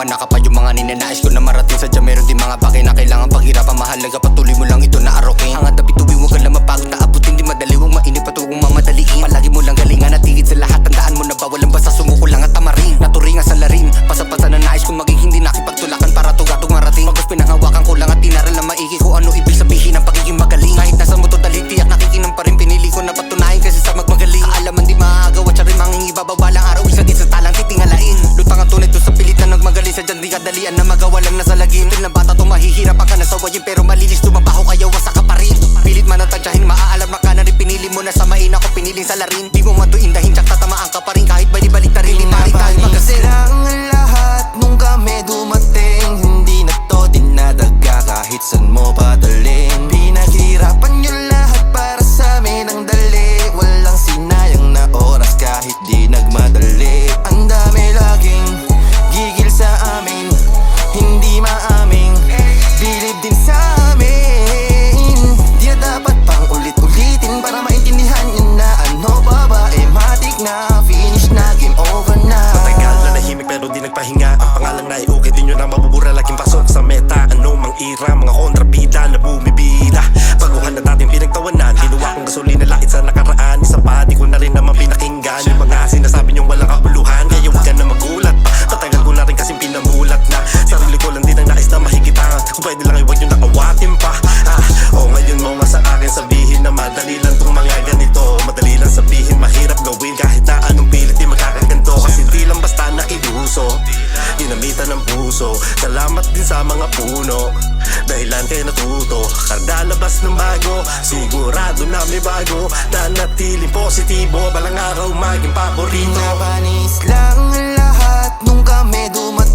na kapag yung mga ninanais ko na marating. Sadya meron din mga bagay na kailangan paghirapan. Mahalaga patuloy mo lang ito na arokin. Hangad na bituin, huwag ka lang mapagod na abutin. Di madali, huwag mainip at huwag mamadaliin. Palagi mo lang galingan at higit sa lahat. Tandaan mo na bawalan basta sumuko lang at tamarin. Naturingan sa larin, pasapasa na nais kong maging hindi nakipagtulakan para tugatong marating. Pagkas pinanghawakan ko lang at tinaral na maigi kung ano ibig sabihin ng pagiging magaling. Kahit nasa mo total tiyak nakikinang pa rin. Pinili ko na patunayan kasi sa magmagaling. Kaalaman di maaagaw at siya rin mangingi babawalang araw. Isa din sa talang titingalain. Lutang ang tunay to sa pilit na nagmagaling. Sa dyan di kadalian na magawa lang nasa lagim. Til na bata to mahihirapan ka na sawayin pero malinis tumabaho kaya wasa ka pa rin. Pilit man natadyahin maaalam na ka na rin. Pinili mo na samain ako piniling salarin. Di mo matuindahin tsak tatamaan ka pa rin. Kahit balik ta rin, di pa rin tayo magasin. Ang lahat nung kami dumating. Hindi na to dinadaga kahit san mo padalhin. Pinaghirapan nyo lahat para sa amin ang dali. Walang sinayang na oras kahit di nagmadali. Ang dami laging gigil sa amin, hindi maaming bilib din sa amin. Di na dapat pang ulit-ulitin para maintindihan nyo na ano ba ba. Matik na, finish na, game over na. Matagal na nahimik pero di nagpahinga. Ang pangalang naiukit din nyo na mabubura. Laging pasok sa meta, ano mang ira. Mga kontrabida na bumibida. Baguhan na natin pinagtawanan. Ginawa kong gasolina lait sa nakaraan. Isa pa di ko na rin naman pinakinggan yung mga sinasabi nyong walang kabuluhan. Kaya huwag ka na magulat pa. Matagal ko na rin kasing pinamulat na sarili ko lang din ang nais na mahigitan. Kung pwede lang huwag nyo nakawatin pa. Ngayon mo nga sa akin sabihin na madali lang tong mga ganito. Madali lang sabihin, mahirap gawin. Kahit na anong pilit di magkakaganto. Kasi di lang basta naiuso, ginamitan ng puso. Salamat din sa mga puno, dahilan kayo natuto. Kada labas ng bago, sigurado na may bago. Nanatiling positibo, balang araw maging paborito. Pinapanis lang ang lahat nung kami dumating.